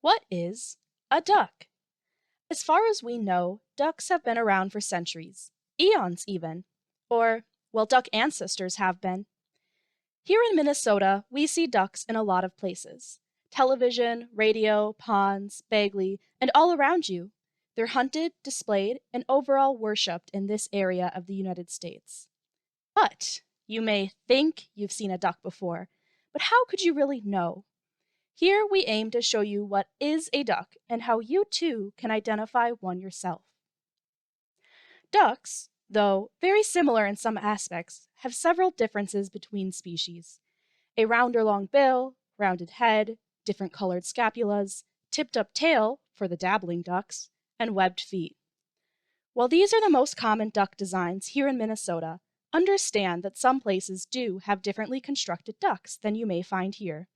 What is a duck? As far as we know, ducks have been around for centuries, eons even. Or, well, duck ancestors have been. Here in Minnesota, we see ducks in a lot of places. Television, radio, ponds, Bagley, and all around you. They're hunted, displayed, and overall worshipped in this area of the United States. But you may think you've seen a duck before, but how could you really know? Here we aim to show you what is a duck and how you too can identify one yourself. Ducks, though very similar in some aspects, have several differences between species. A round or long bill, rounded head, different colored scapulas, tipped up tail for the dabbling ducks, and webbed feet. While these are the most common duck designs here in Minnesota, understand that some places do have differently constructed ducks than you may find here.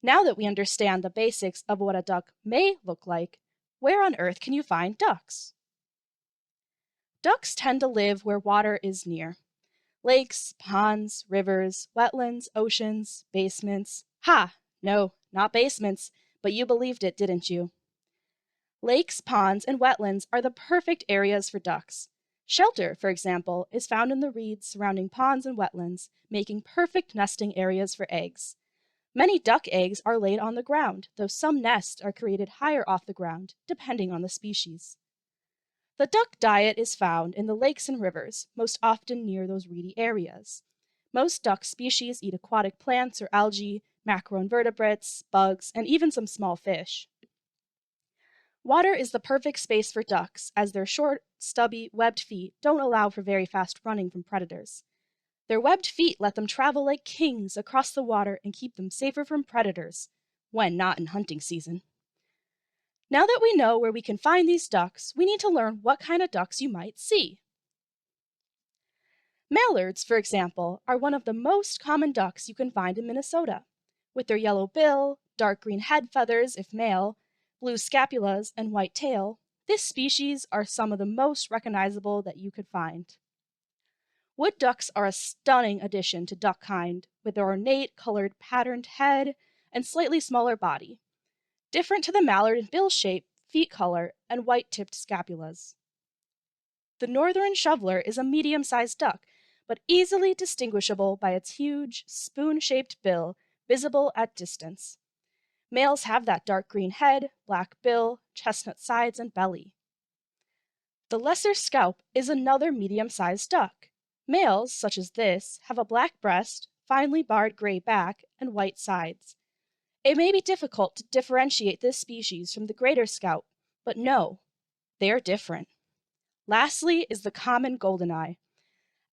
Now that we understand the basics of what a duck may look like, where on earth can you find ducks? Ducks tend to live where water is near. Lakes, ponds, rivers, wetlands, oceans, basements. Ha! No, not basements, but you believed it, didn't you? Lakes, ponds, and wetlands are the perfect areas for ducks. Shelter, for example, is found in the reeds surrounding ponds and wetlands, making perfect nesting areas for eggs. Many duck eggs are laid on the ground, though some nests are created higher off the ground, depending on the species. The duck diet is found in the lakes and rivers, most often near those reedy areas. Most duck species eat aquatic plants or algae, macroinvertebrates, bugs, and even some small fish. Water is the perfect space for ducks, as their short, stubby, webbed feet don't allow for very fast running from predators. Their webbed feet let them travel like kings across the water and keep them safer from predators, when not in hunting season. Now that we know where we can find these ducks, we need to learn what kind of ducks you might see. Mallards, for example, are one of the most common ducks you can find in Minnesota. With their yellow bill, dark green head feathers if male, blue scapulas, and white tail, this species are some of the most recognizable that you could find. Wood ducks are a stunning addition to duck kind, with their ornate, colored, patterned head and slightly smaller body, different to the mallard in bill shape, feet color, and white-tipped scapulas. The northern shoveler is a medium-sized duck, but easily distinguishable by its huge, spoon-shaped bill visible at distance. Males have that dark green head, black bill, chestnut sides, and belly. The lesser scaup is another medium-sized duck. Males, such as this, have a black breast, finely barred gray back, and white sides. It may be difficult to differentiate this species from the greater scaup, but no, they are different. Lastly is the common goldeneye.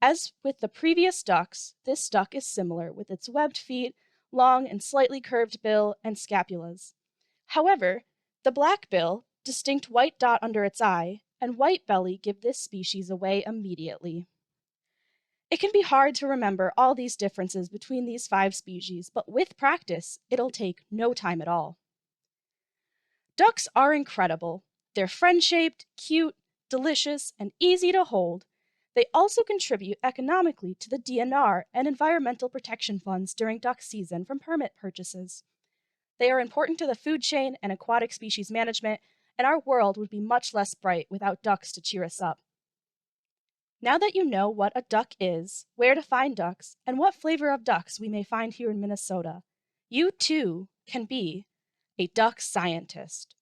As with the previous ducks, this duck is similar with its webbed feet, long and slightly curved bill, and scapulas. However, the black bill, distinct white dot under its eye, and white belly give this species away immediately. It can be hard to remember all these differences between these 5 species, but with practice, it'll take no time at all. Ducks are incredible. They're friend-shaped, cute, delicious, and easy to hold. They also contribute economically to the DNR and environmental protection funds during duck season from permit purchases. They are important to the food chain and aquatic species management, and our world would be much less bright without ducks to cheer us up. Now that you know what a duck is, where to find ducks, and what flavor of ducks we may find here in Minnesota, you too can be a duck scientist.